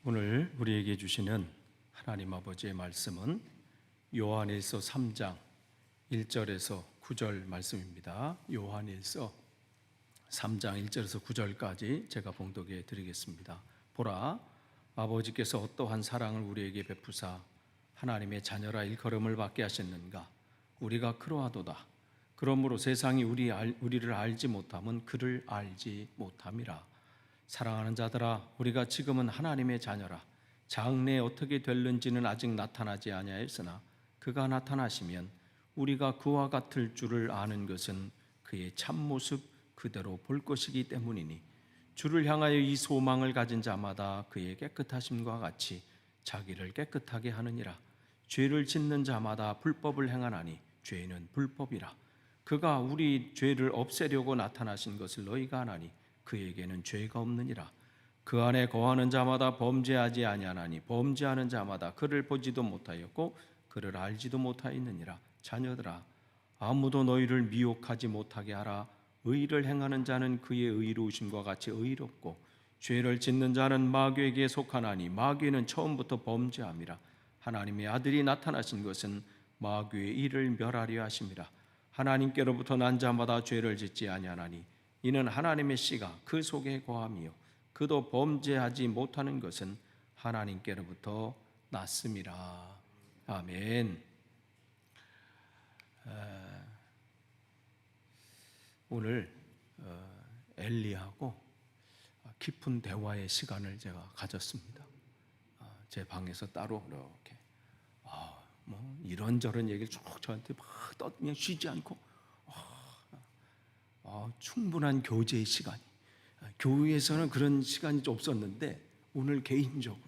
오늘 우리에게 주시는 하나님 아버지의 말씀은 요한일서 3장 1절에서 9절 말씀입니다. 요한일서 3장 1절에서 9절까지 제가 봉독해 드리겠습니다. 보라, 아버지께서 어떠한 사랑을 우리에게 베푸사 하나님의 자녀라 일컬음을 받게 하셨는가. 우리가 그러하도다. 그러므로 세상이 우리를 알지 못함은 그를 알지 못함이라. 사랑하는 자들아, 우리가 지금은 하나님의 자녀라. 장래에 어떻게 될는지는 아직 나타나지 아니하였으나 그가 나타나시면 우리가 그와 같을 줄을 아는 것은 그의 참모습 그대로 볼 것이기 때문이니, 주를 향하여 이 소망을 가진 자마다 그의 깨끗하심과 같이 자기를 깨끗하게 하느니라. 죄를 짓는 자마다 불법을 행하나니 죄는 불법이라. 그가 우리 죄를 없애려고 나타나신 것을 너희가 아나니 그에게는 죄가 없느니라. 그 안에 거하는 자마다 범죄하지 아니하나니 범죄하는 자마다 그를 보지도 못하였고 그를 알지도 못하였느니라. 자녀들아, 아무도 너희를 미혹하지 못하게 하라. 의를 행하는 자는 그의 의로우심과 같이 의롭고 죄를 짓는 자는 마귀에게 속하나니 마귀는 처음부터 범죄함이라. 하나님의 아들이 나타나신 것은 마귀의 일을 멸하려 하심이라. 하나님께로부터 난 자마다 죄를 짓지 아니하나니 이는 하나님의 씨가 그 속에 거함이요 그도 범죄하지 못하는 것은 하나님께로부터 났음이라. 아멘. 오늘 엘리하고 깊은 대화의 시간을 제가 가졌습니다. 제 방에서 따로 이렇게 뭐 이런저런 얘기를 쭉 저한테 막 그냥 쉬지 않고 충분한 교제의 시간이, 교회에서는 그런 시간이 좀 없었는데 오늘 개인적으로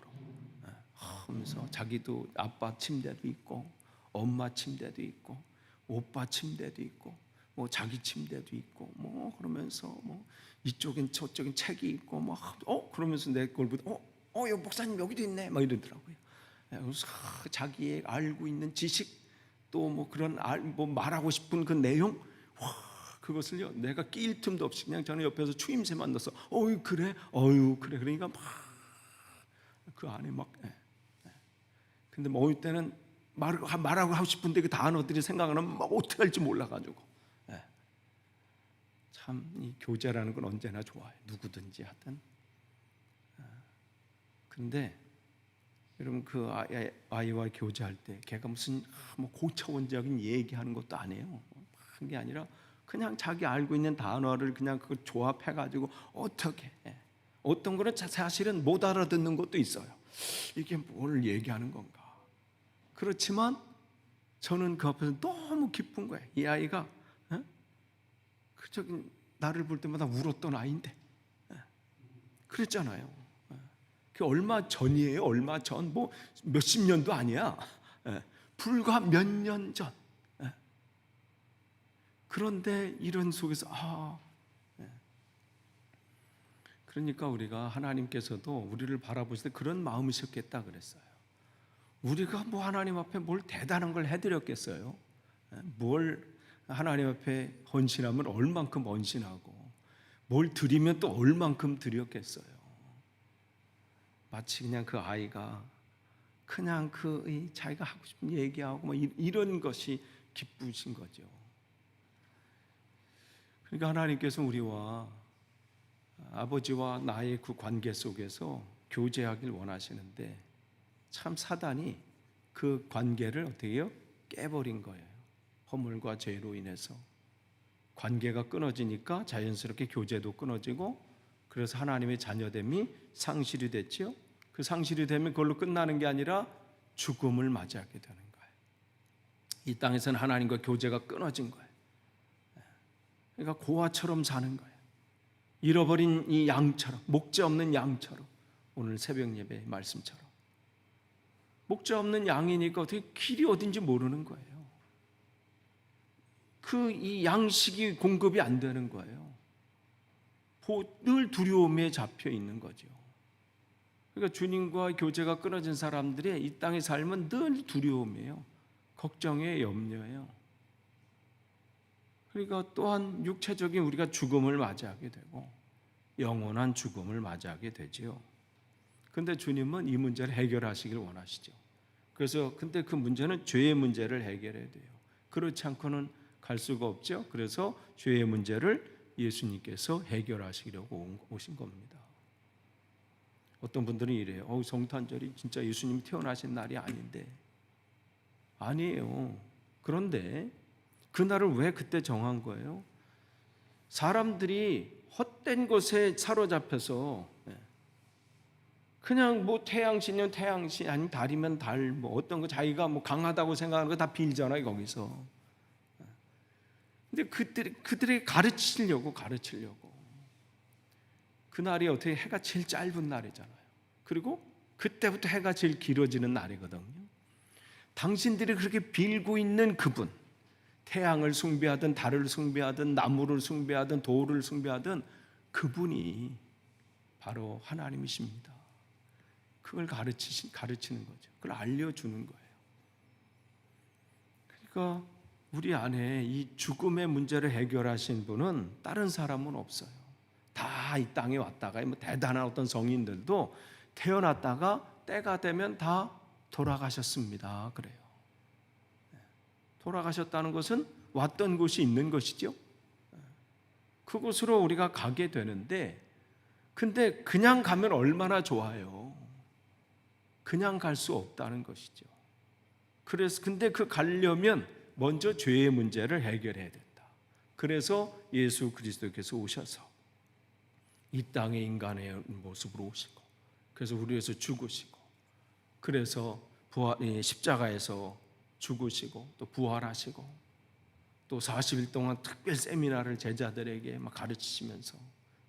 하면서 자기도 아빠 침대도 있고 엄마 침대도 있고 오빠 침대도 있고 뭐 자기 침대도 있고 뭐 그러면서 뭐 이쪽엔 저쪽엔 책이 있고 뭐 그러면서 내 걸 보고 여기 목사님 여기도 있네 막 이러더라고요. 그래서 자기의 알고 있는 지식 또 뭐 그런 뭐 말하고 싶은 그 내용 그것을요 내가 끼일 틈도 없이 그냥 저는 옆에서 추임새만 넣어서 그래 그래 그러니까 막 그 안에 막 근데 뭐 어느 때는 말하고 하고 싶은데 그 단어들이 생각나면 막 어떻게 할지 몰라가지고 참 이 교제라는 건 언제나 좋아요. 누구든지 하든. 근데 여러분 그 아이와 교제할 때 걔가 무슨 뭐 고차원적인 얘기하는 것도 아니에요. 한 게 아니라 그냥 자기 알고 있는 단어를 그냥 그 조합해가지고 어떻게 어떤 거는 사실은 못 알아듣는 것도 있어요. 이게 뭘 얘기하는 건가. 그렇지만 저는 그 앞에서 너무 기쁜 거예요. 이 아이가 저기 나를 볼 때마다 울었던 아이인데 그랬잖아요. 그 얼마 전이에요. 얼마 전 뭐 몇십 년도 아니야. 불과 몇 년 전. 그런데 이런 속에서 그러니까 우리가 하나님께서도 우리를 바라보실 때 그런 마음이셨겠다 그랬어요. 우리가 뭐 하나님 앞에 뭘 대단한 걸 해드렸겠어요? 뭘 하나님 앞에 헌신하면 얼만큼 헌신하고 뭘 드리면 또 얼만큼 드렸겠어요? 마치 그냥 그 아이가 그냥 자기가 하고 싶은 얘기하고 뭐 이런 것이 기쁘신 거죠. 그러니까 하나님께서 우리와 아버지와 나의 그 관계 속에서 교제하길 원하시는데 참 사단이 그 관계를 어떻게 해요? 깨버린 거예요. 허물과 죄로 인해서 관계가 끊어지니까 자연스럽게 교제도 끊어지고 그래서 하나님의 자녀됨이 상실이 됐죠. 그 상실이 되면 그걸로 끝나는 게 아니라 죽음을 맞이하게 되는 거예요. 이 땅에서는 하나님과 교제가 끊어진 거예요. 그러니까 고아처럼 사는 거예요. 잃어버린 이 양처럼, 목자 없는 양처럼. 오늘 새벽 예배 말씀처럼 목자 없는 양이니까 어떻게 길이 어딘지 모르는 거예요. 이 양식이 공급이 안 되는 거예요. 늘 두려움에 잡혀 있는 거죠. 그러니까 주님과 교제가 끊어진 사람들의 이 땅의 삶은 늘 두려움이에요. 걱정이에요. 염려예요. 그러니까 또한 육체적인 우리가 죽음을 맞이하게 되고 영원한 죽음을 맞이하게 되지요. 근데 주님은 이 문제를 해결하시길 원하시죠. 그래서 근데 그 문제는 죄의 문제를 해결해야 돼요. 그렇지 않고는 갈 수가 없죠. 그래서 죄의 문제를 예수님께서 해결하시려고 오신 겁니다. 어떤 분들은 이래요. 성탄절이 진짜 예수님이 태어나신 날이 아닌데. 아니에요. 그런데 그날을 왜 그때 정한 거예요? 사람들이 헛된 것에 사로잡혀서 그냥 뭐 태양신이면 태양신, 아니면 달이면 달, 뭐 어떤 거 자기가 뭐 강하다고 생각하는 거 다 빌잖아요 거기서. 근데 그들이 가르치려고 그날이 어떻게 해가 제일 짧은 날이잖아요. 그리고 그때부터 해가 제일 길어지는 날이거든요. 당신들이 그렇게 빌고 있는 그분, 태양을 숭배하든 달을 숭배하든 나무를 숭배하든 돌을 숭배하든 그분이 바로 하나님이십니다. 그걸 가르치는 거죠. 그걸 알려주는 거예요. 그러니까 우리 안에 이 죽음의 문제를 해결하신 분은 다른 사람은 없어요. 다 이 땅에 왔다가 뭐 대단한 어떤 성인들도 태어났다가 때가 되면 다 돌아가셨습니다. 그래요. 돌아가셨다는 것은 왔던 곳이 있는 것이죠. 그곳으로 우리가 가게 되는데, 근데 그냥 가면 얼마나 좋아요. 그냥 갈 수 없다는 것이죠. 그래서 근데 그 가려면 먼저 죄의 문제를 해결해야 된다. 그래서 예수 그리스도께서 오셔서 이 땅에 인간의 모습으로 오시고, 그래서 우리 위해서 죽으시고, 그래서 십자가에서 죽으시고 또 부활하시고, 또 40일 동안 특별 세미나를 제자들에게 막 가르치시면서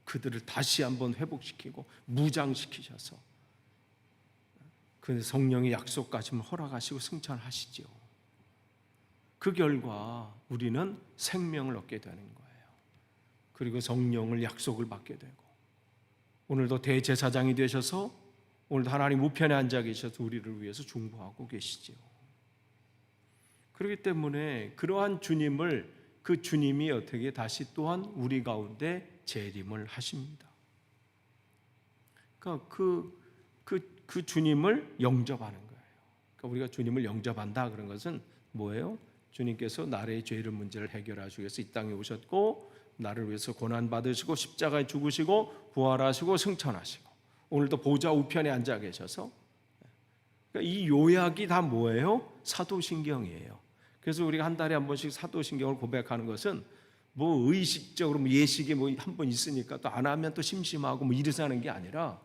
그들을 다시 한번 회복시키고 무장시키셔서 그 성령의 약속까지 허락하시고 승천하시죠. 그 결과 우리는 생명을 얻게 되는 거예요. 그리고 성령을 약속을 받게 되고, 오늘도 대제사장이 되셔서 오늘도 하나님 우편에 앉아 계셔서 우리를 위해서 중보하고 계시죠. 그렇기 때문에 그러한 주님을, 그 주님이 어떻게 다시 또한 우리 가운데 재림을 하십니다. 그러니까 그 주님을 영접하는 거예요. 그러니까 우리가 주님을 영접한다 그런 것은 뭐예요? 주님께서 나의 죄의 문제를 해결하시기 위해서 이 땅에 오셨고, 나를 위해서 고난 받으시고 십자가에 죽으시고 부활하시고 승천하시고 오늘도 보좌 우편에 앉아 계셔서, 그러니까 이 요약이 다 뭐예요? 사도신경이에요. 그래서 우리가 한 달에 한 번씩 사도신경을 고백하는 것은 뭐 의식적으로 뭐 예식에 뭐 한 번 있으니까 또 안 하면 또 심심하고 뭐 이래서 하는 게 아니라,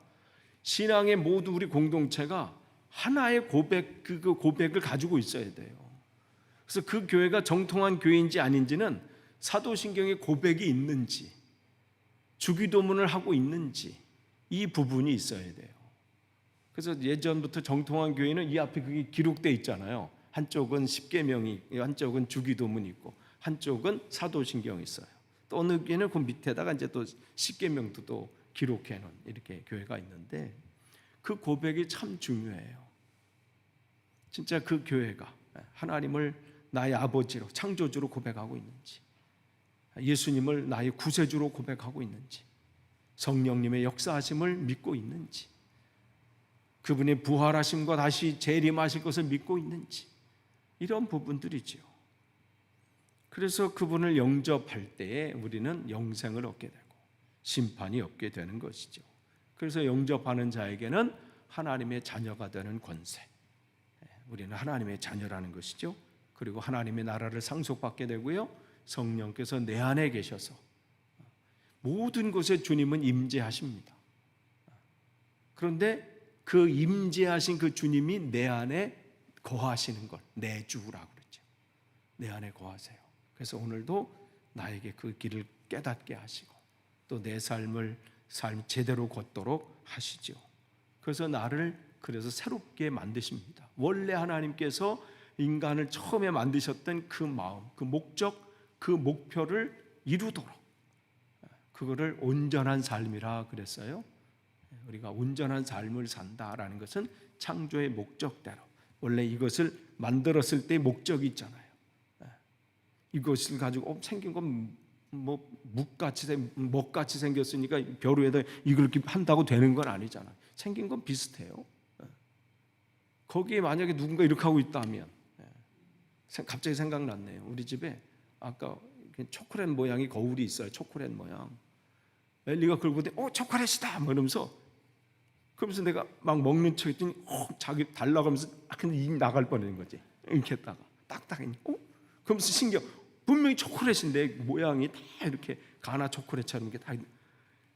신앙의 모두 우리 공동체가 하나의 그 고백을 가지고 있어야 돼요. 그래서 그 교회가 정통한 교회인지 아닌지는 사도신경의 고백이 있는지, 주기도문을 하고 있는지, 이 부분이 있어야 돼요. 그래서 예전부터 정통한 교회는 이 앞에 그게 기록되어 있잖아요. 한쪽은 십계명이, 한쪽은 주기도문이 있고, 한쪽은 사도신경이 있어요. 또 어느 교회는 그 밑에다가 이제 또 십계명도 또 기록해 놓은 이렇게 교회가 있는데, 그 고백이 참 중요해요. 진짜 그 교회가 하나님을 나의 아버지로, 창조주로 고백하고 있는지, 예수님을 나의 구세주로 고백하고 있는지, 성령님의 역사하심을 믿고 있는지, 그분의 부활하심과 다시 재림하실 것을 믿고 있는지, 이런 부분들이죠. 그래서 그분을 영접할 때에 우리는 영생을 얻게 되고 심판이 없게 되는 것이죠. 그래서 영접하는 자에게는 하나님의 자녀가 되는 권세, 우리는 하나님의 자녀라는 것이죠. 그리고 하나님의 나라를 상속받게 되고요, 성령께서 내 안에 계셔서 모든 것에 주님은 임재하십니다. 그런데 그 임재하신 그 주님이 내 안에 거하시는 걸 내주라고 그랬죠. 내 안에 거하세요. 그래서 오늘도 나에게 그 길을 깨닫게 하시고 또 내 삶 제대로 걷도록 하시죠. 그래서 나를 새롭게 만드십니다. 원래 하나님께서 인간을 처음에 만드셨던 그 마음, 그 목적, 그 목표를 이루도록, 그거를 온전한 삶이라 그랬어요. 우리가 온전한 삶을 산다라는 것은 창조의 목적대로, 원래 이것을 만들었을 때의 목적이 있잖아요. 이것을 가지고 생긴 건 뭐 먹같이 생겼으니까 벼루에다 이걸 이렇게 한다고 되는 건 아니잖아요. 생긴 건 비슷해요. 거기에 만약에 누군가 이렇게 하고 있다면, 갑자기 생각났네요. 우리 집에 아까 초콜릿 모양의 거울이 있어요. 초콜릿 모양. 엘리가 그걸 보더니 초콜릿이다 뭐 이러면서, 그러면서 내가 막 먹는 척 했더니 자기 달라고 하면서 근데 입 나갈 뻔한 거지. 이렇게 했다가 딱딱하니 그러면서 신기해. 분명히 초콜릿인데 모양이 다 이렇게 가나 초콜릿처럼 이렇게 다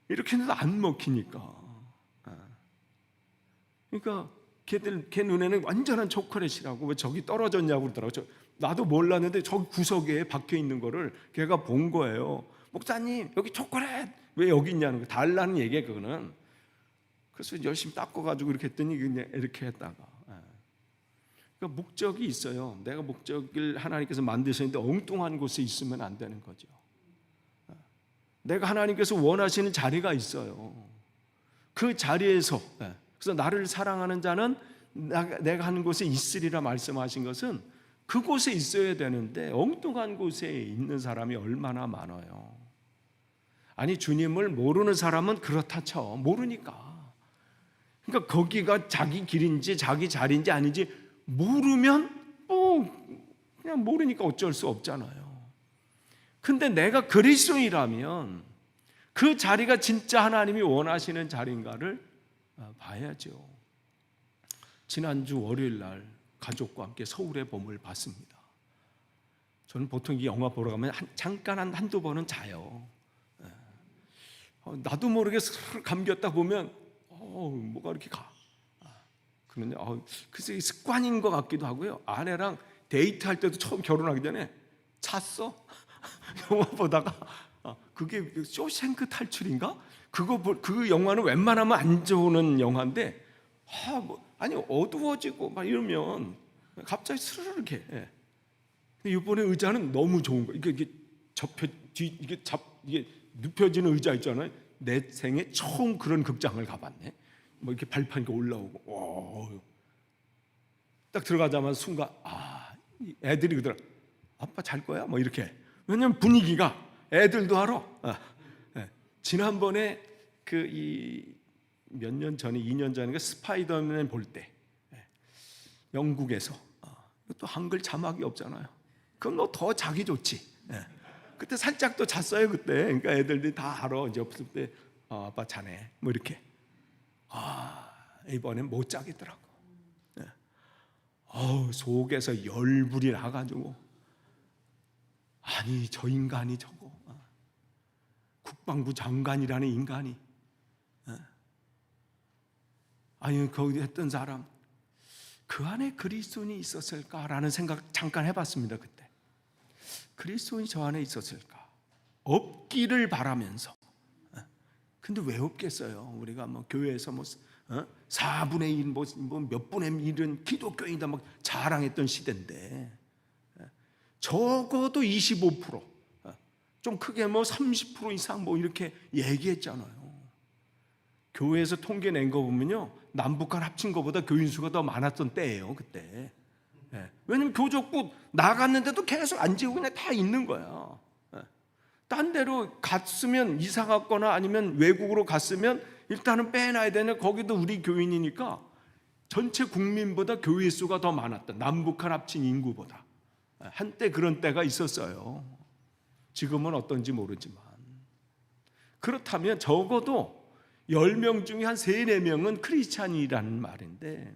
이렇게 해도 안 먹히니까. 그러니까 걔 눈에는 완전한 초콜릿이라고. 왜 저기 떨어졌냐고 그러더라고요. 나도 몰랐는데 저기 구석에 박혀 있는 거를 걔가 본 거예요. 목사님 여기 초콜릿 왜 여기 있냐는 거, 달라는 얘기야 그거는. 그래서 열심히 닦아가지고 이렇게 했더니 그냥 이렇게 했다가. 그러니까 목적이 있어요. 내가 목적을 하나님께서 만드셨는데 엉뚱한 곳에 있으면 안 되는 거죠. 내가 하나님께서 원하시는 자리가 있어요. 그 자리에서, 그래서 나를 사랑하는 자는 내가 하는 곳에 있으리라 말씀하신 것은 그곳에 있어야 되는데 엉뚱한 곳에 있는 사람이 얼마나 많아요. 아니 주님을 모르는 사람은 그렇다 쳐. 모르니까. 그러니까 거기가 자기 길인지 자기 자리인지 아닌지 모르면 그냥 모르니까 어쩔 수 없잖아요. 근데 내가 그리스도인이라면 그 자리가 진짜 하나님이 원하시는 자리인가를 봐야죠. 지난주 월요일 날 가족과 함께 서울의 봄을 봤습니다. 저는 보통 이 영화 보러 가면 잠깐 한두 번은 자요. 나도 모르게 감겼다 보면 뭐가 이렇게 가. 그런데 글쎄 습관인 것 같기도 하고요. 아내랑 데이트할 때도 처음 결혼하기 전에 잤어. 영화 보다가 그게 쇼생크 탈출인가? 그 영화는 웬만하면 안 좋은 영화인데 아니 어두워지고 막 이러면 갑자기 스르르 이렇게. 근데 이번에 의자는 너무 좋은 거. 이게 이게 눕혀지는 의자 있잖아요. 내 생에 처음 그런 극장을 가봤네. 뭐 이렇게 발판이 올라오고, 딱 들어가자마자 순간 애들이 그러더라. 아빠 잘 거야? 뭐 이렇게. 왜냐면 분위기가 애들도 알아. 지난번에 몇 년 전에 2년 전인가 스파이더맨 볼 때 영국에서 또 한글 자막이 없잖아요. 그럼 너 더 자기 좋지. 그때 살짝 또 잤어요 그때. 그러니까 애들이 다 알아. 이제 없을 때 아빠 자네 뭐 이렇게. 이번엔 못 자겠더라고. 속에서 열불이 나가지고 아니 저 인간이 저거 국방부 장관이라는 인간이 아니 거기 했던 사람 그 안에 그리스도인이 있었을까라는 생각 잠깐 해봤습니다. 그때 그리스도인이 저 안에 있었을까? 없기를 바라면서. 근데 왜 없겠어요? 우리가 뭐 교회에서 4분의 1, 몇 분의 1은 기독교인이다 막 자랑했던 시대인데 적어도 25%, 좀 크게 30% 이상 이렇게 얘기했잖아요. 교회에서 통계 낸 거 보면요, 남북한 합친 것보다 교인 수가 더 많았던 때예요 그때. 왜냐면 교족부 나갔는데도 계속 안 지우고 그냥 다 있는 거야. 딴 데로 갔으면 이사 갔거나 아니면 외국으로 갔으면 일단은 빼놔야 되는, 거기도 우리 교인이니까 전체 국민보다 교회 수가 더 많았다. 남북한 합친 인구보다. 한때 그런 때가 있었어요. 지금은 어떤지 모르지만. 그렇다면 적어도 10명 중에 한 3, 4명은 크리스찬이라는 말인데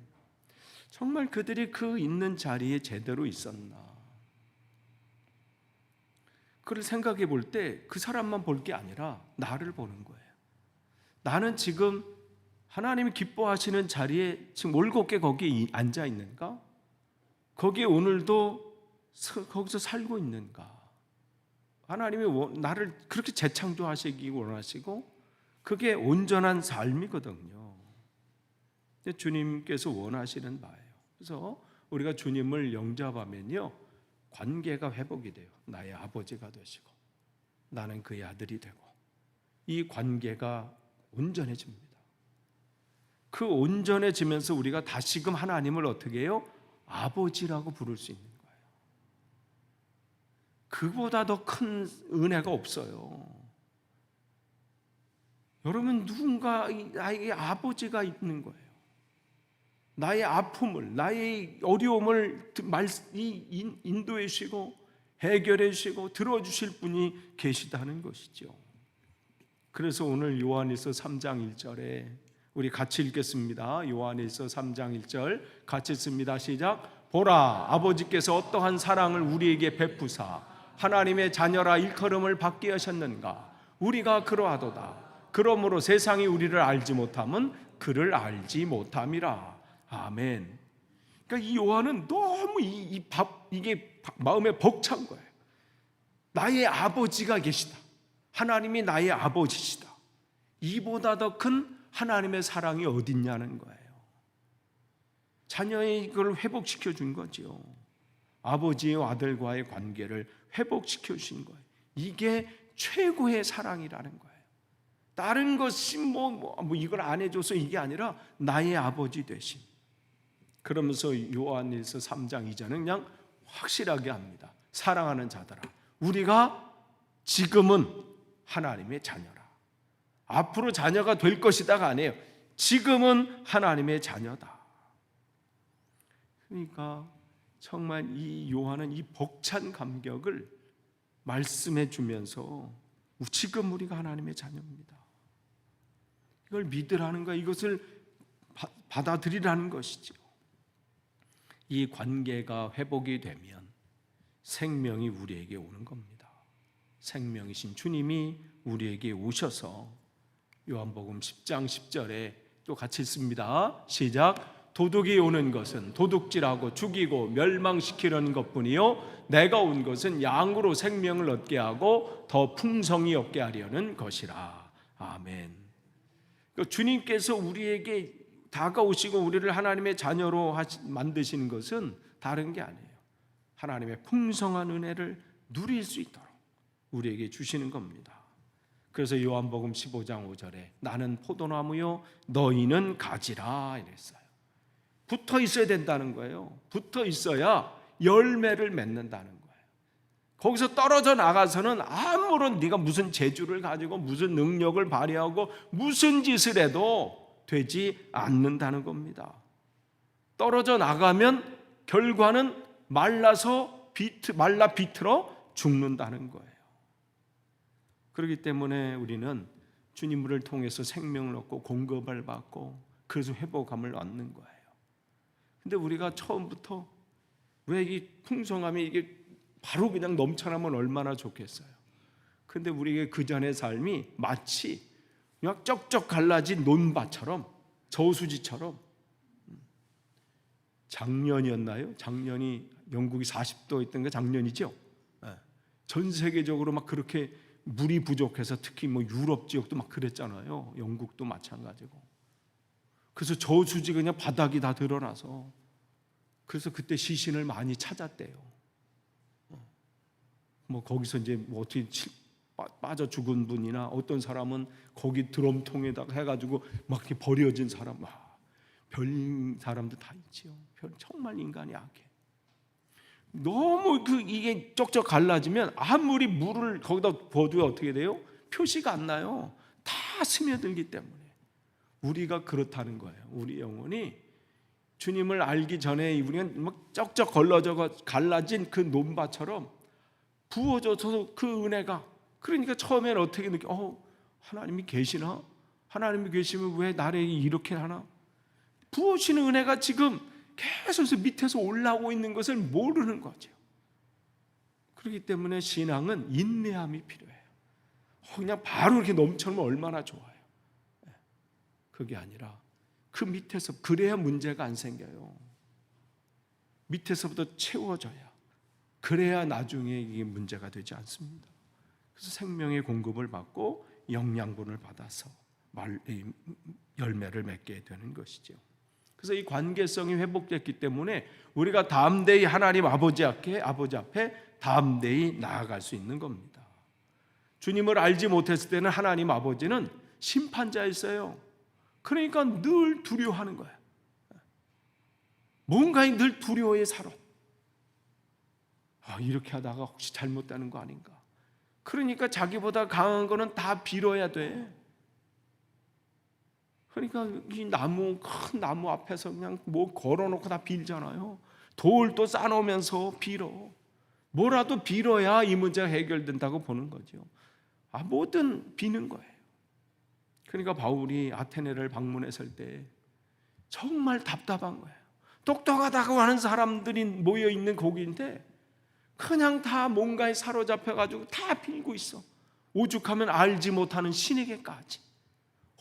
정말 그들이 그 있는 자리에 제대로 있었나? 그걸 생각해 볼 때 그 사람만 볼 게 아니라 나를 보는 거예요. 나는 지금 하나님이 기뻐하시는 자리에 지금 올곧게 거기에 앉아 있는가? 거기에 오늘도 거기서 살고 있는가? 하나님이 나를 그렇게 재창조하시기 원하시고 그게 온전한 삶이거든요. 주님께서 원하시는 바예요. 그래서 우리가 주님을 영접하면요, 관계가 회복이 돼요. 나의 아버지가 되시고 나는 그의 아들이 되고 이 관계가 온전해집니다. 그 온전해지면서 우리가 다시금 하나님을 어떻게 해요? 아버지라고 부를 수 있는 거예요. 그보다 더 큰 은혜가 없어요. 여러분, 누군가 나에게 아버지가 있는 거예요. 나의 아픔을, 나의 어려움을 인도해 주시고 해결해 주시고 들어주실 분이 계시다는 것이죠. 그래서 오늘 요한일서 3장 1절에 우리 같이 읽겠습니다. 요한일서 3장 1절 같이 읽습니다. 시작. 보라, 아버지께서 어떠한 사랑을 우리에게 베푸사 하나님의 자녀라 일컬음을 받게 하셨는가. 우리가 그러하도다. 그러므로 세상이 우리를 알지 못함은 그를 알지 못함이라. 아멘. 그러니까 이 요한은 너무 이게 마음에 벅찬 거예요. 나의 아버지가 계시다. 하나님이 나의 아버지시다. 이보다 더 큰 하나님의 사랑이 어딨냐는 거예요. 자녀의 이걸 회복시켜 준 거죠. 아버지와 아들과의 관계를 회복시켜 주신 거예요. 이게 최고의 사랑이라는 거예요. 다른 것이 이걸 안 해줘서 이게 아니라 나의 아버지 되심. 그러면서 요한일서 3장 2절은 그냥 확실하게 합니다. 사랑하는 자들아, 우리가 지금은 하나님의 자녀라. 앞으로 자녀가 될 것이다가 아니에요. 지금은 하나님의 자녀다. 그러니까 정말 이 요한은 이 벅찬 감격을 말씀해 주면서 지금 우리가 하나님의 자녀입니다. 이걸 믿으라는 거, 이것을 받아들이라는 것이죠. 이 관계가 회복이 되면 생명이 우리에게 오는 겁니다. 생명이신 주님이 우리에게 오셔서 요한복음 10장 10절에 또 같이 읽습니다. 시작. 도둑이 오는 것은 도둑질하고 죽이고 멸망시키려는 것뿐이요 내가 온 것은 양으로 생명을 얻게 하고 더 풍성히 얻게 하려는 것이라. 아멘. 주님께서 우리에게 다가오시고 우리를 하나님의 자녀로 만드시는 것은 다른 게 아니에요. 하나님의 풍성한 은혜를 누릴 수 있도록 우리에게 주시는 겁니다. 그래서 요한복음 15장 5절에 나는 포도나무요 너희는 가지라 이랬어요. 붙어 있어야 된다는 거예요. 붙어 있어야 열매를 맺는다는 거예요. 거기서 떨어져 나가서는 아무런 네가 무슨 재주를 가지고 무슨 능력을 발휘하고 무슨 짓을 해도 되지 않는다는 겁니다. 떨어져 나가면 결과는 말라 비틀어 죽는다는 거예요. 그렇기 때문에 우리는 주님을 통해서 생명을 얻고 공급을 받고 그래서 회복감을 얻는 거예요. 근데 우리가 처음부터 왜 이 풍성함이 이게 바로 그냥 넘쳐나면 얼마나 좋겠어요. 근데 우리의 그 전의 삶이 마치 그냥 쩍쩍 갈라진 논밭처럼 저수지처럼. 작년이었나요? 작년이 영국이 40도 있던 게 작년이죠. 전 세계적으로 막 그렇게 물이 부족해서 특히 유럽 지역도 막 그랬잖아요. 영국도 마찬가지고. 그래서 저수지가 그냥 바닥이 다 드러나서 그래서 그때 시신을 많이 찾았대요. 거기서 이제 어떻게 빠져 죽은 분이나 어떤 사람은 거기 드럼통에다가 해가지고 막 이렇게 버려진 사람, 별 사람도 다 있지요. 정말 인간이 악해. 너무 이게 쩍쩍 갈라지면 아무리 물을 거기다 부어도 어떻게 돼요? 표시가 안 나요. 다 스며들기 때문에. 우리가 그렇다는 거예요. 우리 영혼이 주님을 알기 전에 우리는 막 쩍쩍 갈라진 그 논밭처럼 부어져서 그 은혜가, 그러니까 처음에는 어떻게 하나님이 계시나? 하나님이 계시면 왜 나를 이렇게 하나? 부어지는 은혜가 지금 계속 밑에서 올라오고 있는 것을 모르는 거죠. 그렇기 때문에 신앙은 인내함이 필요해요. 그냥 바로 이렇게 넘쳐나면 얼마나 좋아요. 그게 아니라 그 밑에서, 그래야 문제가 안 생겨요. 밑에서부터 채워져야, 그래야 나중에 이게 문제가 되지 않습니다. 그래서 생명의 공급을 받고 영양분을 받아서 열매를 맺게 되는 것이죠. 그래서 이 관계성이 회복됐기 때문에 우리가 담대히 하나님 아버지 앞에 담대히 나아갈 수 있는 겁니다. 주님을 알지 못했을 때는 하나님 아버지는 심판자였어요. 그러니까 늘 두려워하는 거예요. 뭔가 늘 두려워해 살아. 이렇게 하다가 혹시 잘못되는 거 아닌가? 그러니까 자기보다 강한 거는 다 빌어야 돼. 그러니까 이 나무, 큰 나무 앞에서 그냥 뭐 걸어놓고 다 빌잖아요. 돌도 싸놓으면서 빌어. 뭐라도 빌어야 이 문제가 해결된다고 보는 거죠. 뭐든 비는 거예요. 그러니까 바울이 아테네를 방문했을 때 정말 답답한 거예요. 똑똑하다고 하는 사람들이 모여있는 거기인데 그냥 다 뭔가에 사로잡혀가지고 다 빌고 있어. 오죽하면 알지 못하는 신에게까지.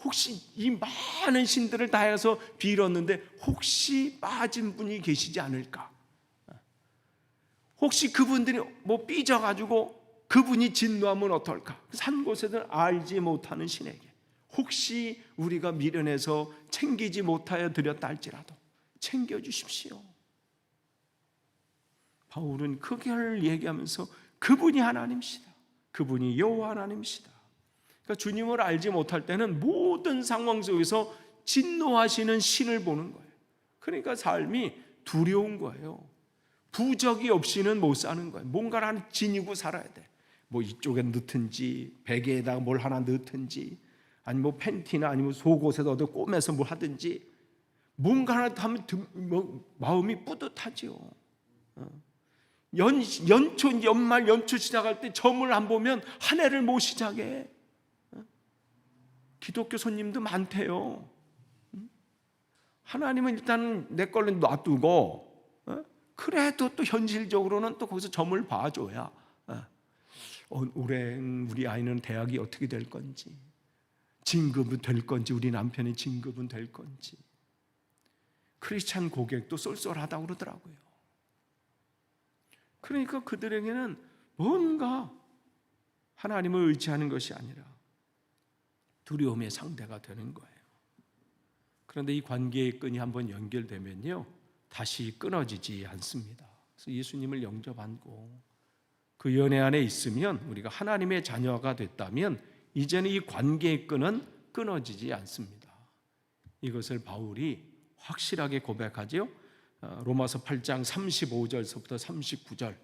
혹시 이 많은 신들을 다 해서 빌었는데 혹시 빠진 분이 계시지 않을까? 혹시 그분들이 뭐 삐져가지고 그분이 진노하면 어떨까? 산 곳에는 알지 못하는 신에게 혹시 우리가 미련해서 챙기지 못하여 드렸다 할지라도 챙겨주십시오. 바울은 그걸 얘기하면서 그분이 하나님이시다. 그분이 여호와 하나님이시다. 그러니까 주님을 알지 못할 때는 모든 상황 속에서 진노하시는 신을 보는 거예요. 그러니까 삶이 두려운 거예요. 부적이 없이는 못 사는 거예요. 뭔가를 하나 지니고 살아야 돼. 뭐 이쪽에 넣든지 베개에다가 뭘 하나 넣든지 아니면 뭐 팬티나 아니면 속옷에다 어디 꼬매서 뭘 하든지 뭔가 하나 하면 마음이 뿌듯하지요. 연말 연초 시작할 때 점을 안 보면 한 해를 못 시작해. 기독교 손님도 많대요. 하나님은 일단 내 걸로 놔두고 그래도 또 현실적으로는 또 거기서 점을 봐줘야 올해 우리 아이는 대학이 어떻게 될 건지, 진급은 될 건지, 우리 남편의 진급은 될 건지. 크리스찬 고객도 쏠쏠하다고 그러더라고요. 그러니까 그들에게는 뭔가 하나님을 의지하는 것이 아니라 두려움의 상대가 되는 거예요. 그런데 이 관계의 끈이 한번 연결되면요 다시 끊어지지 않습니다. 그래서 예수님을 영접하고 그 연애 안에 있으면 우리가 하나님의 자녀가 됐다면 이제는 이 관계의 끈은 끊어지지 않습니다. 이것을 바울이 확실하게 고백하죠. 로마서 8장 35절서부터 39절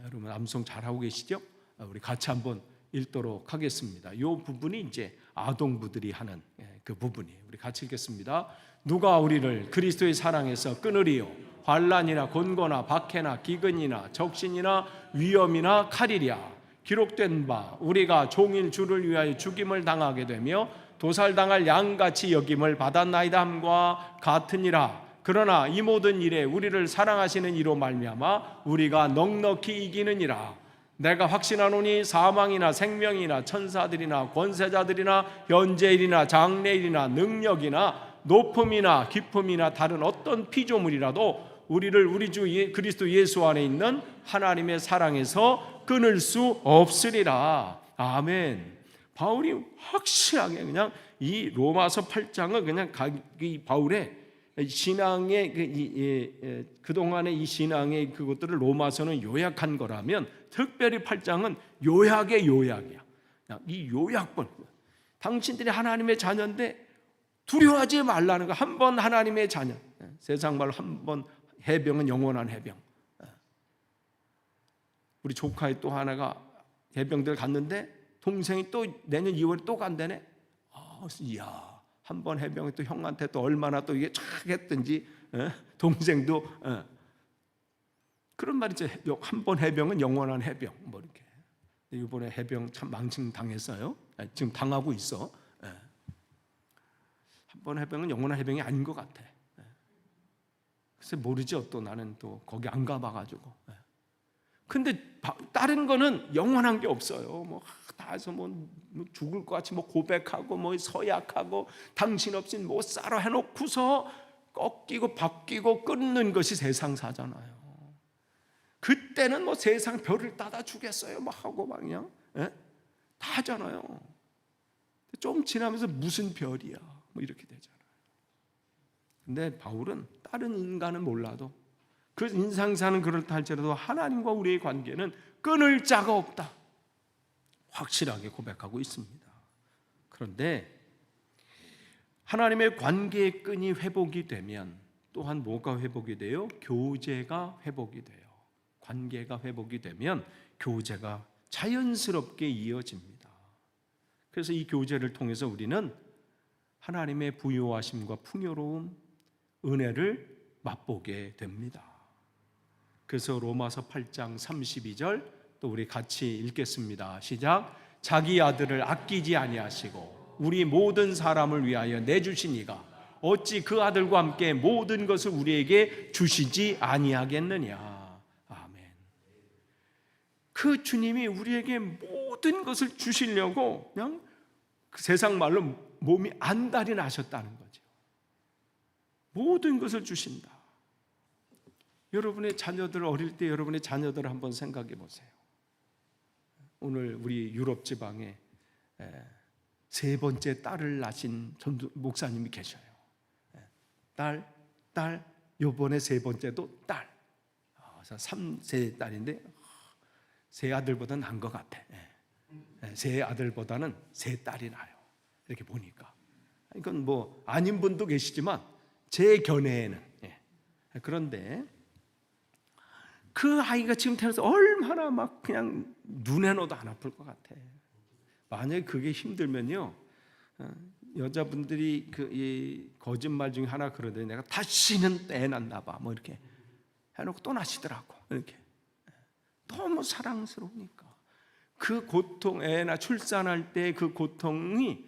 여러분 암송 잘하고 계시죠? 우리 같이 한번 읽도록 하겠습니다. 이 부분이 이제 아동부들이 하는 그 부분이에요. 우리 같이 읽겠습니다. 누가 우리를 그리스도의 사랑에서 끊으리요? 환난이나 곤고나 박해나 기근이나 적신이나 위험이나 칼이랴. 기록된 바 우리가 종일 주를 위하여 죽임을 당하게 되며 도살당할 양같이 여김을 받았나이다 함과 같으니라. 그러나 이 모든 일에 우리를 사랑하시는 이로 말미암아 우리가 넉넉히 이기느니라. 내가 확신하노니 사망이나 생명이나 천사들이나 권세자들이나 현재일이나 장래일이나 능력이나 높음이나 깊음이나 다른 어떤 피조물이라도 우리를 우리 주 그리스도 예수 안에 있는 하나님의 사랑에서 끊을 수 없으리라. 아멘. 바울이 확실하게 그냥 이 로마서 8장은 그냥 이 바울의 신앙의 그동안의 이 신앙의 그것들을 로마서는 요약한 거라면 특별히 8장은 요약의 요약이야. 이 요약본. 당신들이 하나님의 자녀인데 두려워하지 말라는 거. 한 번 하나님의 자녀. 세상 말로 한 번 해병은 영원한 해병. 우리 조카의 또 하나가 해병대를 갔는데 동생이 또 내년 2월에 또 간다네. 이야. 한 번 해병이 또 형한테 또 얼마나 또 이게 착 했든지 동생도 그런 말이죠. 한 번 해병은 영원한 해병 뭐 이렇게. 이번에 해병 참 망신 당했어요. 지금 당하고 있어. 한 번 해병은 영원한 해병이 아닌 것 같아. 글쎄 모르죠. 또 나는 또 거기 안 가봐가지고. 근데 다른 거는 영원한 게 없어요. 뭐 다 해서 뭐 죽을 것 같이 뭐 고백하고 뭐 서약하고 당신 없인 못 살아 해놓고서 꺾이고 바뀌고 끊는 것이 세상 사잖아요. 그때는 뭐 세상 별을 따다 주겠어요. 막 하고 막 그냥 다 하잖아요. 좀 지나면서 무슨 별이야 뭐 이렇게 되잖아요. 근데 바울은 다른 인간은 몰라도 그 인상사는 그렇다 할지라도 하나님과 우리의 관계는 끊을 자가 없다 확실하게 고백하고 있습니다. 그런데 하나님의 관계의 끈이 회복이 되면 또한 뭐가 회복이 돼요? 교제가 회복이 돼요. 관계가 회복이 되면 교제가 자연스럽게 이어집니다. 그래서 이 교제를 통해서 우리는 하나님의 부요하심과 풍요로움, 은혜를 맛보게 됩니다. 그래서 로마서 8장 32절 또 우리 같이 읽겠습니다. 시작. 자기 아들을 아끼지 아니하시고 우리 모든 사람을 위하여 내주시니가 어찌 그 아들과 함께 모든 것을 우리에게 주시지 아니하겠느냐. 아멘. 그 주님이 우리에게 모든 것을 주시려고 그냥 세상 말로 몸이 안달이 나셨다는 거죠. 모든 것을 주신다. 여러분의 자녀들 어릴 때 여러분의 자녀들을 한번 생각해 보세요. 오늘 우리 유럽 지방에 세 번째 딸을 낳으신 전도 목사님이 계셔요. 딸, 요번에 세 번째도 딸. 그래서 3세 딸인데 세 아들보다는 나은 것 같아. 세 아들보다는 세 딸이 나요. 이렇게 보니까. 이건 뭐 아닌 분도 계시지만 제 견해에는. 그런데 그 아이가 지금 태어나서 얼마나 막 그냥 눈에 넣어도 안 아플 것 같아. 만약에 그게 힘들면요, 여자분들이 이 거짓말 중에 하나 그러더니 내가 다시는 애 낳나 봐 뭐 이렇게 해놓고 또 낳으시더라고. 이렇게 너무 사랑스러우니까 그 고통, 애나 출산할 때 그 고통이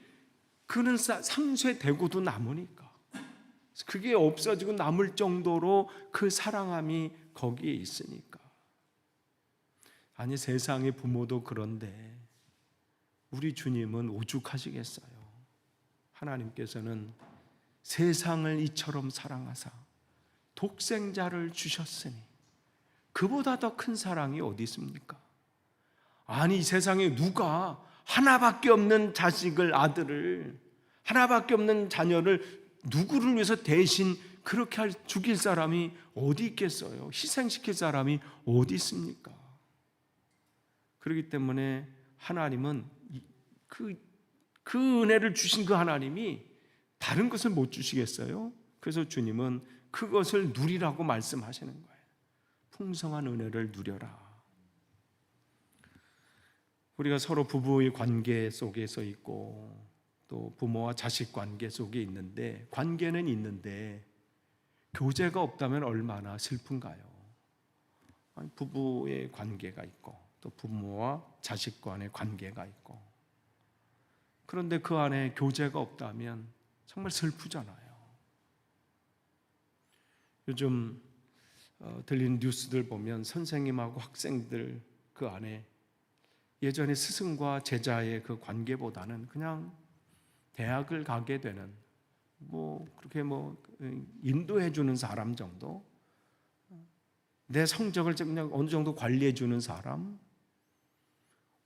그는 상쇄되고도 남으니까 그게 없어지고 남을 정도로 그 사랑함이 거기에 있으니까. 아니 세상의 부모도 그런데 우리 주님은 오죽하시겠어요. 하나님께서는 세상을 이처럼 사랑하사 독생자를 주셨으니 그보다 더 큰 사랑이 어디 있습니까? 아니 이 세상에 누가 하나밖에 없는 자식을, 아들을, 하나밖에 없는 자녀를 누구를 위해서 대신 그렇게 죽일 사람이 어디 있겠어요? 희생시킬 사람이 어디 있습니까? 그렇기 때문에 하나님은 그 은혜를 주신 그 하나님이 다른 것을 못 주시겠어요? 그래서 주님은 그것을 누리라고 말씀하시는 거예요. 풍성한 은혜를 누려라. 우리가 서로 부부의 관계 속에서 있고 또 부모와 자식 관계 속에 있는데, 관계는 있는데 교제가 없다면 얼마나 슬픈가요? 부부의 관계가 있고 또 부모와 자식 간의 관계가 있고, 그런데 그 안에 교제가 없다면 정말 슬프잖아요. 요즘 들리는 뉴스들 보면 선생님하고 학생들 그 안에 예전에 스승과 제자의 그 관계보다는 그냥 대학을 가게 되는 그렇게 인도해 주는 사람 정도, 내 성적을 그냥 어느 정도 관리해 주는 사람,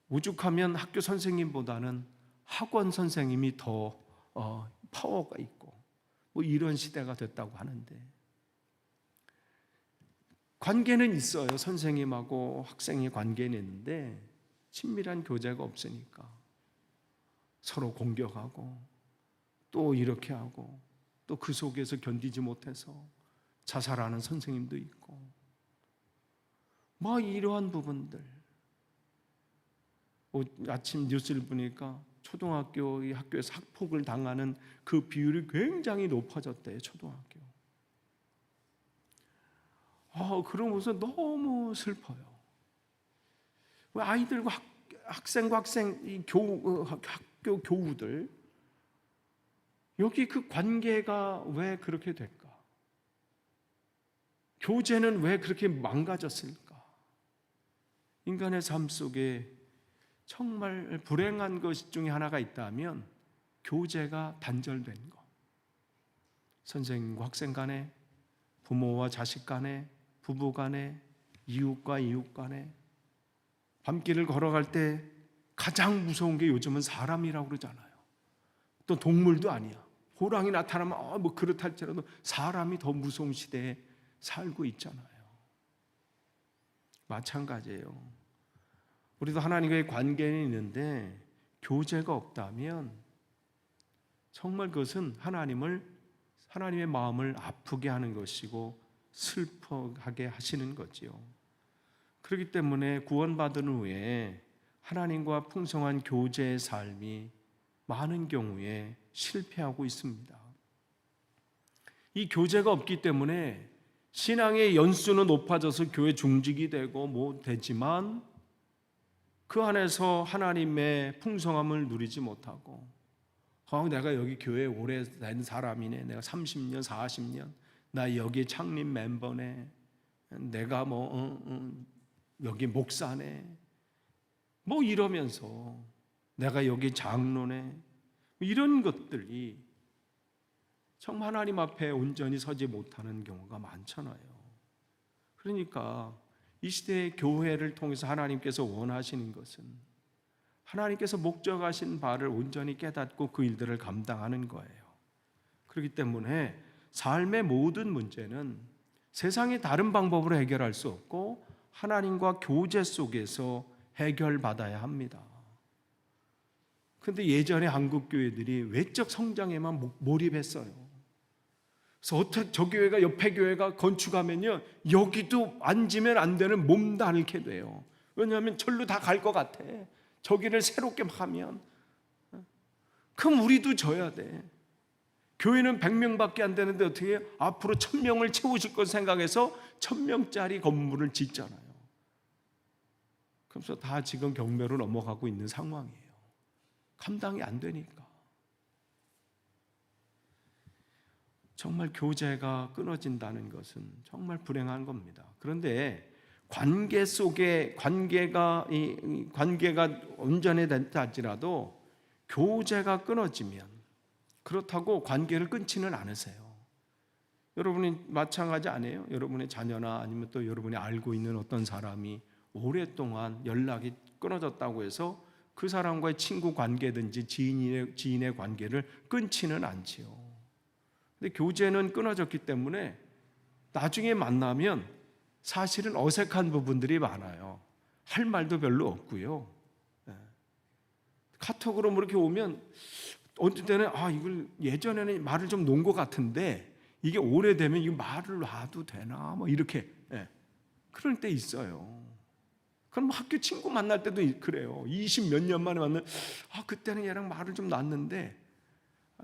오죽하면 학교 선생님보다는 학원 선생님이 더 파워가 있고 이런 시대가 됐다고 하는데, 관계는 있어요. 선생님하고 학생의 관계는 있는데 친밀한 교제가 없으니까 서로 공격하고 또 이렇게 하고 또 그 속에서 견디지 못해서 자살하는 선생님도 있고 이러한 부분들. 아침 뉴스를 보니까 초등학교 학교에서 학폭을 당하는 그 비율이 굉장히 높아졌대요. 초등학교. 그러면서 너무 슬퍼요. 아이들과 학생과 학교 교우들, 여기 그 관계가 왜 그렇게 될까? 교제는 왜 그렇게 망가졌을까? 인간의 삶 속에 정말 불행한 것 중에 하나가 있다면 교제가 단절된 것. 선생님과 학생 간에, 부모와 자식 간에, 부부 간에, 이웃과 이웃 간에, 밤길을 걸어갈 때 가장 무서운 게 요즘은 사람이라고 그러잖아요. 또 동물도 아니야. 호랑이 나타나면 그렇다할지라도 사람이 더 무서운 시대에 살고 있잖아요. 마찬가지예요. 우리도 하나님과의 관계는 있는데 교제가 없다면 정말 그것은 하나님의 마음을 아프게 하는 것이고 슬퍼하게 하시는 거지요. 그렇기 때문에 구원받은 후에 하나님과 풍성한 교제의 삶이 많은 경우에 실패하고 있습니다. 이 교제가 없기 때문에 신앙의 연수는 높아져서 교회 중직이 되고 뭐 되지만 그 안에서 하나님의 풍성함을 누리지 못하고 내가 여기 교회에 오래 된 사람이네, 내가 30년 40년 나 여기 창립 멤버네, 내가 여기 목사네 뭐 이러면서 내가 여기 장로네, 이런 것들이 정말 하나님 앞에 온전히 서지 못하는 경우가 많잖아요. 그러니까 이 시대의 교회를 통해서 하나님께서 원하시는 것은 하나님께서 목적하신 바를 온전히 깨닫고 그 일들을 감당하는 거예요. 그렇기 때문에 삶의 모든 문제는 세상의 다른 방법으로 해결할 수 없고 하나님과 교제 속에서 해결받아야 합니다. 그런데 예전에 한국 교회들이 외적 성장에만 몰입했어요. 그래서 어떻게 저 교회가 옆에 교회가 건축하면요, 여기도 앉으면 안 되는 몸도 앓게 돼요. 왜냐하면 절로 다 갈 것 같아. 저기를 새롭게 하면. 그럼 우리도 져야 돼. 교회는 100명밖에 안 되는데 어떻게 앞으로 1000명을 채우실 것 생각해서 1000명짜리 건물을 짓잖아요. 그래서 다 지금 경매로 넘어가고 있는 상황이에요. 감당이 안 되니까. 정말 교제가 끊어진다는 것은 정말 불행한 겁니다. 그런데 관계 속에 관계가 온전히 된다 할지라도 교제가 끊어지면 그렇다고 관계를 끊지는 않으세요. 여러분이 마찬가지 아니에요? 여러분의 자녀나 아니면 또 여러분이 알고 있는 어떤 사람이 오랫동안 연락이 끊어졌다고 해서 그 사람과의 친구 관계든지 지인의 관계를 끊지는 않지요. 근데 교제는 끊어졌기 때문에 나중에 만나면 사실은 어색한 부분들이 많아요. 할 말도 별로 없고요. 카톡으로 뭐 이렇게 오면 어떤 때는 이걸 예전에는 말을 좀 놓은 것 같은데 이게 오래되면 이거 말을 놔도 되나 뭐 이렇게 그럴 때 있어요. 그럼 학교 친구 만날 때도 그래요. 20 몇 년 만에 만나면 그때는 얘랑 말을 좀 놨는데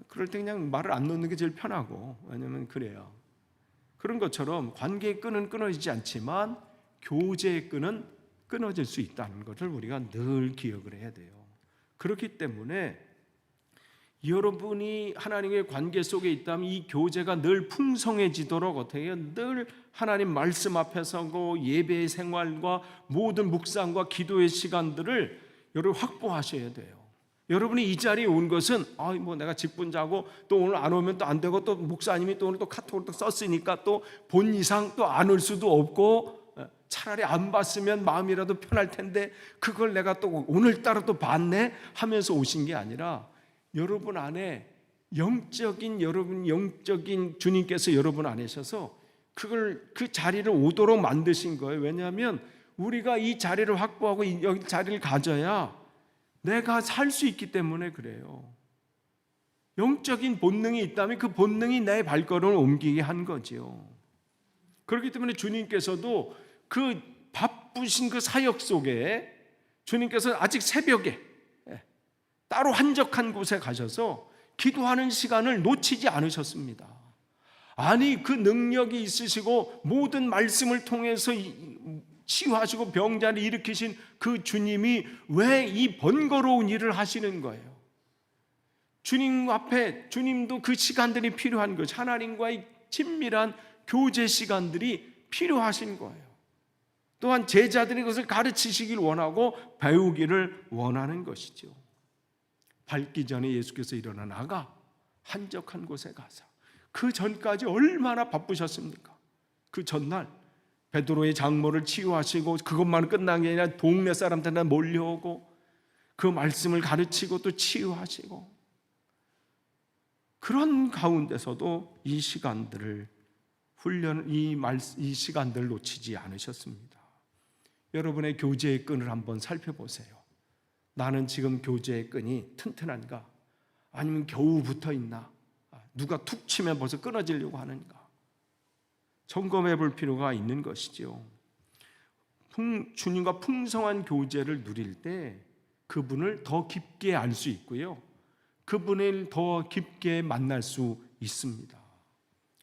그럴 때 그냥 말을 안 놓는 게 제일 편하고, 왜냐면 그래요. 그런 것처럼 관계의 끈은 끊어지지 않지만 교제의 끈은 끊어질 수 있다는 것을 우리가 늘 기억을 해야 돼요. 그렇기 때문에 여러분이 하나님의 관계 속에 있다면 이 교제가 늘 풍성해지도록 어떻게 해요? 늘 하나님 말씀 앞에 서고 예배의 생활과 모든 묵상과 기도의 시간들을 여러분 확보하셔야 돼요. 여러분이 이 자리에 온 것은 내가 직분자고 또 오늘 안 오면 또 안 되고 또 목사님이 또 오늘 또 카톡을 또 썼으니까 또 본 이상 또 안 올 수도 없고 차라리 안 봤으면 마음이라도 편할 텐데 그걸 내가 또 오늘따라 또 봤네 하면서 오신 게 아니라 여러분 안에 영적인 주님께서 여러분 안에 있어서 그 자리를 오도록 만드신 거예요. 왜냐하면 우리가 이 자리를 확보하고 이 자리를 가져야 내가 살 수 있기 때문에 그래요. 영적인 본능이 있다면 그 본능이 내 발걸음을 옮기게 한 거지요. 그렇기 때문에 주님께서도 그 바쁘신 그 사역 속에 주님께서 아직 새벽에 따로 한적한 곳에 가셔서 기도하는 시간을 놓치지 않으셨습니다. 아니 그 능력이 있으시고 모든 말씀을 통해서 치유하시고 병자를 일으키신 그 주님이 왜 이 번거로운 일을 하시는 거예요? 주님 앞에 주님도 그 시간들이 필요한 거죠. 하나님과의 친밀한 교제 시간들이 필요하신 거예요. 또한 제자들이 그것을 가르치시길 원하고 배우기를 원하는 것이죠. 밝기 전에 예수께서 일어나 나가 한적한 곳에 가서 그 전까지 얼마나 바쁘셨습니까? 그 전날 베드로의 장모를 치유하시고 그것만 끝난 게 아니라 동네 사람들한테 몰려오고 그 말씀을 가르치고 또 치유하시고 그런 가운데서도 이 시간들을 이 시간들을 놓치지 않으셨습니다. 여러분의 교제의 끈을 한번 살펴보세요. 나는 지금 교제의 끈이 튼튼한가? 아니면 겨우 붙어 있나? 누가 툭 치면 벌써 끊어지려고 하는가? 점검해 볼 필요가 있는 것이죠. 주님과 풍성한 교제를 누릴 때 그분을 더 깊게 알 수 있고요. 그분을 더 깊게 만날 수 있습니다.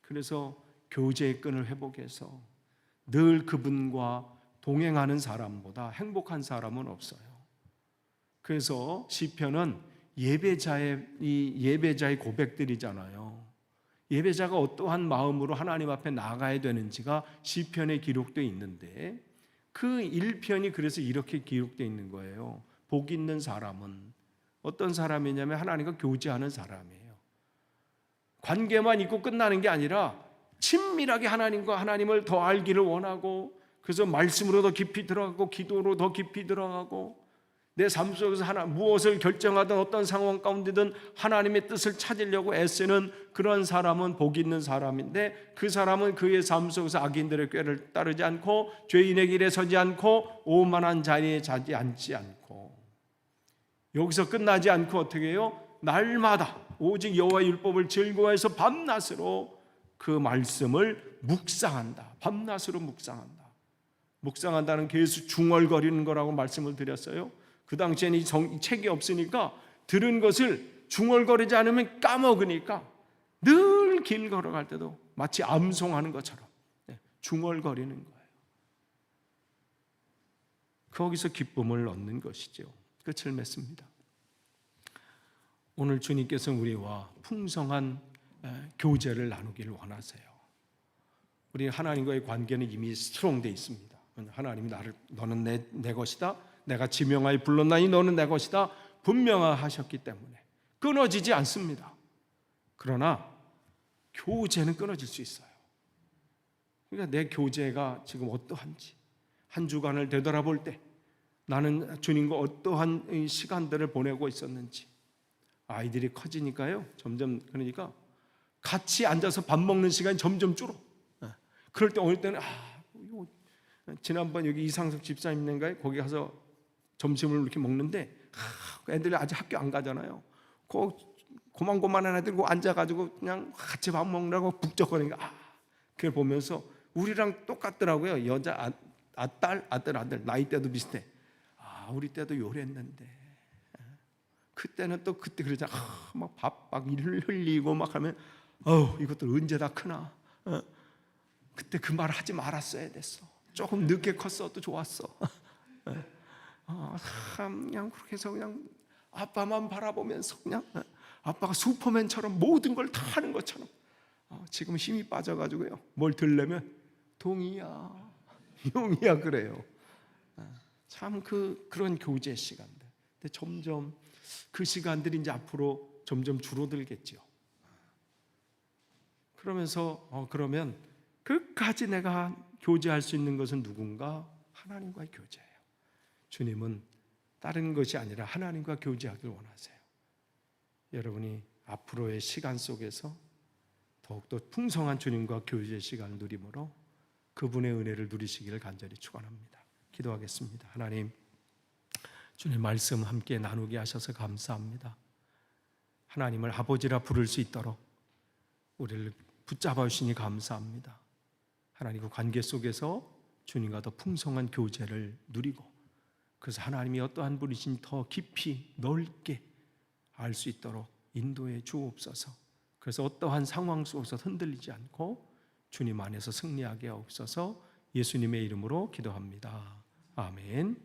그래서 교제의 끈을 회복해서 늘 그분과 동행하는 사람보다 행복한 사람은 없어요. 그래서 시편은 예배자의 고백들이잖아요. 예배자가 어떠한 마음으로 하나님 앞에 나아가야 되는지가 시편에 기록되어 있는데, 그 1편이 그래서 이렇게 기록되어 있는 거예요. 복 있는 사람은 어떤 사람이냐면 하나님과 교제하는 사람이에요. 관계만 있고 끝나는 게 아니라 친밀하게 하나님을 더 알기를 원하고, 그래서 말씀으로 더 깊이 들어가고 기도로 더 깊이 들어가고, 내 삶 속에서 무엇을 결정하든 어떤 상황 가운데든 하나님의 뜻을 찾으려고 애쓰는 그런 사람은 복 있는 사람인데, 그 사람은 그의 삶 속에서 악인들의 꾀를 따르지 않고 죄인의 길에 서지 않고 오만한 자리에 자지 않지 않고, 여기서 끝나지 않고 어떻게 해요? 날마다 오직 여호와의 율법을 즐거워해서 밤낮으로 그 말씀을 묵상한다. 밤낮으로 묵상한다. 묵상한다는 게 계속 중얼거리는 거라고 말씀을 드렸어요. 그 당시에는 이 책이 없으니까 들은 것을 중얼거리지 않으면 까먹으니까 늘 길 걸어갈 때도 마치 암송하는 것처럼 중얼거리는 거예요. 거기서 기쁨을 얻는 것이죠. 끝을 맺습니다. 오늘 주님께서는 우리와 풍성한 교제를 나누기를 원하세요. 우리 하나님과의 관계는 이미 스트롱되어 있습니다. 하나님이 너는 내 것이다, 내가 지명하여 불렀나니 너는 내 것이다 분명하셨기 때문에 끊어지지 않습니다. 그러나 교제는 끊어질 수 있어요. 그러니까 내 교제가 지금 어떠한지 한 주간을 되돌아볼 때 나는 주님과 어떠한 시간들을 보내고 있었는지. 아이들이 커지니까요, 점점, 그러니까 같이 앉아서 밥 먹는 시간이 점점 줄어. 그럴 때 어느 때는 지난번 여기 이상석 집사님 있는가요? 거기 가서 점심을 이렇게 먹는데 애들이 아직 학교 안 가잖아요. 고만고만한 애들 앉아가지고 그냥 같이 밥 먹느라고 북적거리니까 그걸 보면서 우리랑 똑같더라고요. 여자 아들 나이대도 비슷해. 우리 때도 요랬는데 그때는 또 그때 그러잖아. 막 밥 막 흘리고 막 하면 이것들 언제 다 크나. 그때 그 말 하지 말았어야 됐어. 조금 늦게 컸어도 좋았어. 그냥 그렇게 해서 그냥 아빠만 바라보면서 그냥 아빠가 슈퍼맨처럼 모든 걸 다 하는 것처럼 지금 힘이 빠져가지고요, 뭘 들려면 동이야 용이야 그래요. 참 그런 교제 시간들. 근데 점점 그 시간들이 이제 앞으로 점점 줄어들겠죠. 그러면서 그러면 끝까지 내가 교제할 수 있는 것은 누군가? 하나님과의 교제예요. 주님은 다른 것이 아니라 하나님과 교제하길 원하세요. 여러분이 앞으로의 시간 속에서 더욱더 풍성한 주님과 교제의 시간을 누림으로 그분의 은혜를 누리시기를 간절히 축원합니다. 기도하겠습니다. 하나님, 주님 말씀 함께 나누게 하셔서 감사합니다. 하나님을 아버지라 부를 수 있도록 우리를 붙잡아 주시니 감사합니다. 하나님과 관계 속에서 주님과 더 풍성한 교제를 누리고, 그래서 하나님이 어떠한 분이신지 더 깊이 넓게 알 수 있도록 인도해 주옵소서. 그래서 어떠한 상황 속에서 흔들리지 않고 주님 안에서 승리하게 하옵소서. 예수님의 이름으로 기도합니다. 아멘.